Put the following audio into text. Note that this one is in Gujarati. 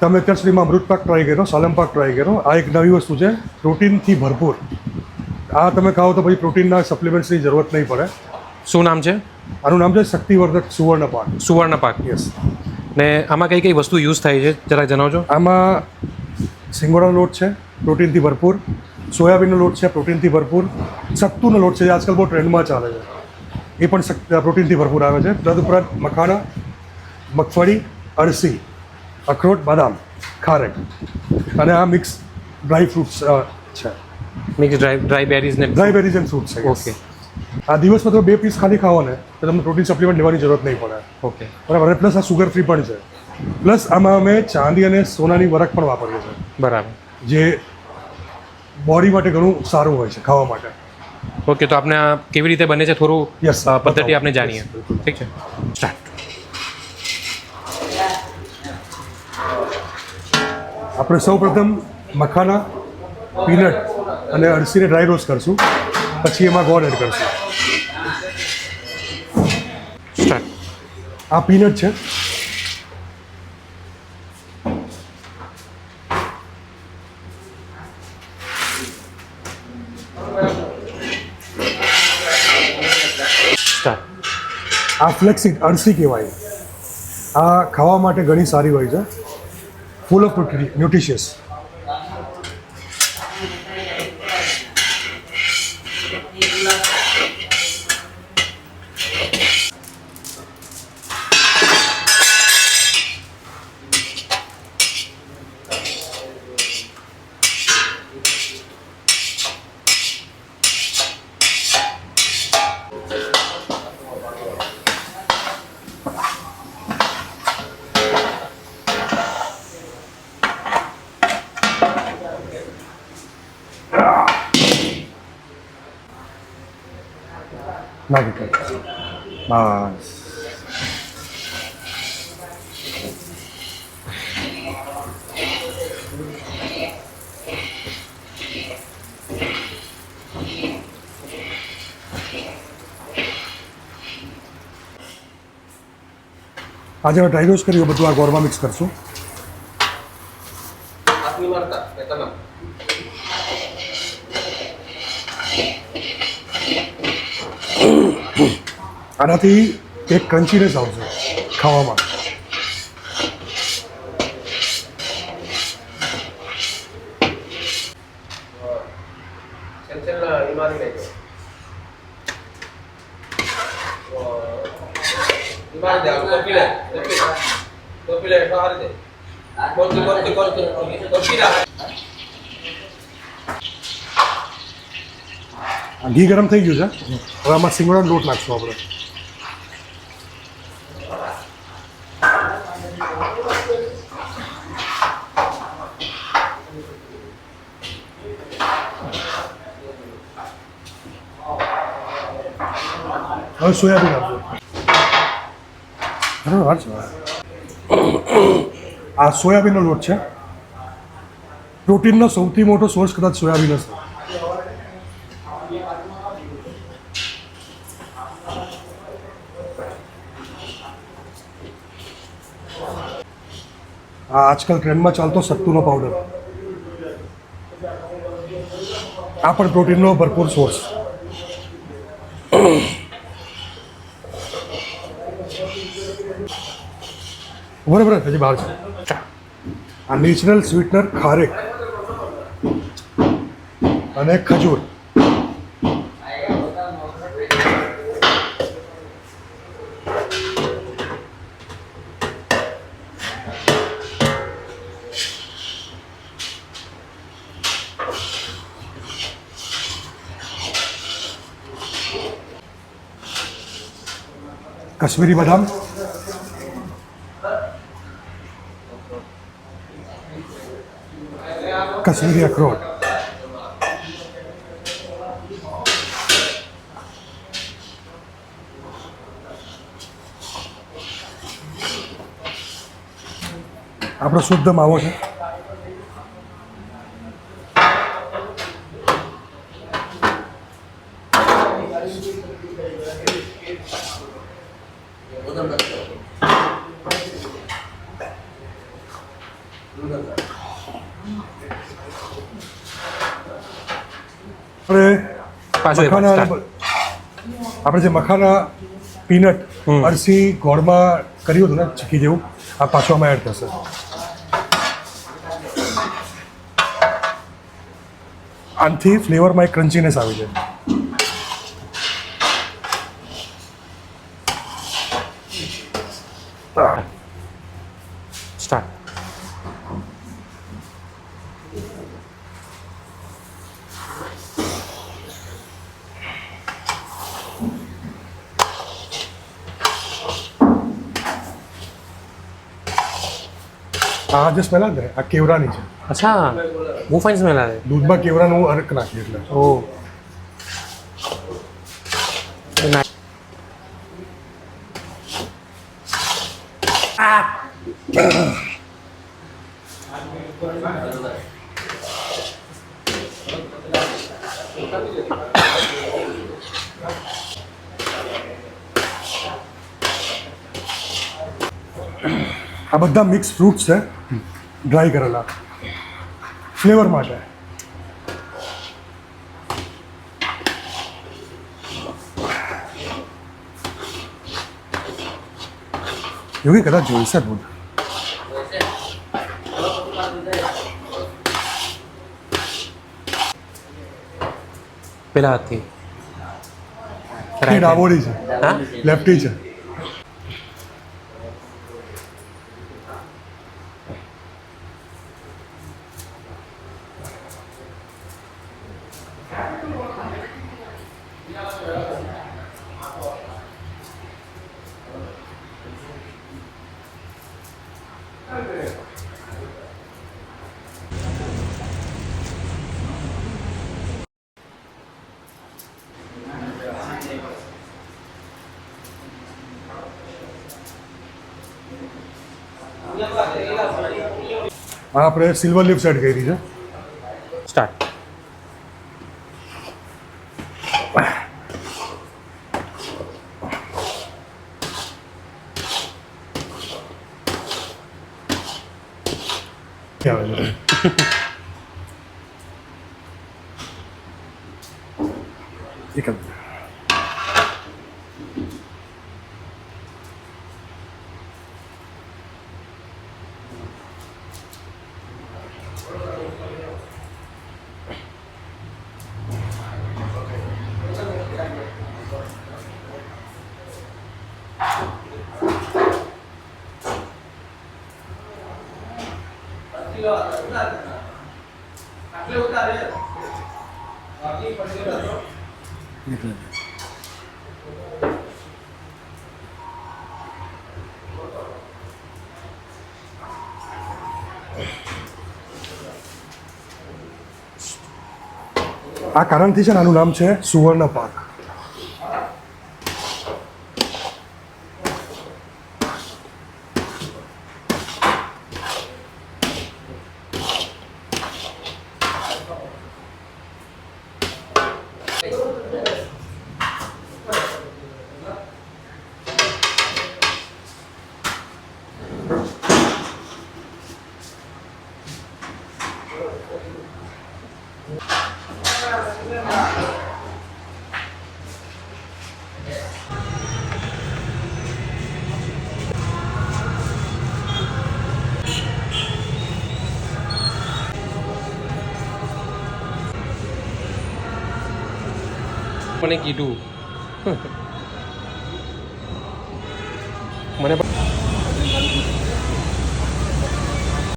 તમે અત્યાર સુધીમાં અમૃત પાક ટ્રાય કર્યો, સાલમ પાક ટ્રાય કર્યો. આ એક નવી વસ્તુ છે, પ્રોટીનથી ભરપૂર. આ તમે ખાઓ તો પછી પ્રોટીનના સપ્લિમેન્ટ્સની જરૂરત નહીં પડે. શું નામ છે? આનું નામ છે શક્તિવર્ધક સુવર્ણ પાક. સુવર્ણ પાક. યસ. ને આમાં કઈ કઈ વસ્તુ યુઝ થાય છે જરાક જણાવજો. આમાં સિંગોડાનો લોટ છે, પ્રોટીનથી ભરપૂર. સોયાબીનનો લોટ છે, પ્રોટીનથી ભરપૂર. સત્તુનો લોટ છે, જે આજકાલ બહુ ટ્રેન્ડમાં ચાલે છે, એ પણ પ્રોટીનથી ભરપૂર આવે છે. તદુપરાંત મખાના, મગફળી, અળસી, અખરોટ, બદામ, ખારેક અને આ મિક્સ ડ્રાય ફ્રૂટ્સ છે. મિક્સ ડ્રાય બેરીઝ ને ડ્રાય બેરીઝ એન્ડ ફ્રૂટ્સ છે. ઓકે. આ દિવસમાં તમે 2 પીસ ખાલી ખાઓ ને તો તમને પ્રોટીન સપ્લિમેન્ટ લેવાની જરૂરત નહીં પડે. ઓકે બરાબર. અને પ્લસ આ સુગર ફ્રી પણ છે. પ્લસ આમાં અમે ચાંદી અને સોનાની વરખ પણ વાપરીએ છીએ, બરાબર, જે બોડી માટે ઘણું સારું હોય છે ખાવા માટે. ઓકે. તો આપણે આ કેવી રીતે બને છે થોડું યસ, પદ્ધતિ આપણે જાણીએ. ઠીક છે, સ્ટાર્ટ. આપણે સૌ પ્રથમ મખાના, પીનટ અને અળસીને ડ્રાય રોસ્ટ કરશું, પછી એમાં ગોળ એડ કરશું. સ્ટાર્ટ. આ પીનટ છે, સ્ટાર્ટ. આ ફ્લેક્સીડ અળસી કહેવાય. આ ખાવા માટે ઘણી સારી હોય છે, ફૂલ ઓફ ન્યુટ્રિશિયસ. નાખી દો. બસ. આજે ડ્રાય રોસ્ટ કર્યું બધું આ ગોળમાં મિક્સ કરશું. આનાથી એક ક્રન્ચીનેસ આવશે ખાવામાં. ઘી ગરમ થઈ ગયું છે, હવે આમાં સિંગોડાનો લોટ નાખશું આપણે. હવે સોયાબીન આપજો. આ સોયાબીનનો લોટ છે. પ્રોટીનનો સૌથી મોટો સોર્સ કદાચ સોયાબીન હશે. આ આજકાલ ટ્રેન્ડમાં ચાલતો સત્તુનો પાવડર, આ પણ પ્રોટીનનો ભરપૂર સોર્સ. બરાબર, હજી બહાર છે. આ નેચરલ સ્વીટનર ખારેક અને ખજૂર. કશ્મીરી બદામ, કશ્મીરી અખરોટ, આપણો શુદ્ધ માવો છે. પાછું એ મખાના start. આપણે જે મખાના પીનટ હમ. અરસી ગોળમાં કર્યું હતું ને ચીકી જેવું આ પાછું આમાં એડ થશે. આનાથી ફ્લેવરમાં એક ક્રન્ચીનેસ આવી જાય. સ્ટાર્ટ. આ જે સ્મેલ આવે ને આ કેવરાની છે. અચ્છા બહુ ફાઇન સ્મેલ આવે. દૂધમાં કેવરાનું અર્ક નાખી એટલે ઓ આ બધા મિક્સ ફ્રૂટ્સ છે ડ્રાય કરેલા ફ્લેવર માટે. યોગી કદાચ જોઈશે દૂધ. પેલા હાથથી એ ડાબોડી છે, હા લેફ્ટી છે. આ આપણે સિલ્વર લીફ એડ કરી છે. સ્ટાર્ટ. આવે છે. એક જ. આ કારણથી છે ને આનું નામ છે સુવર્ણ પાક. મને કીધું મને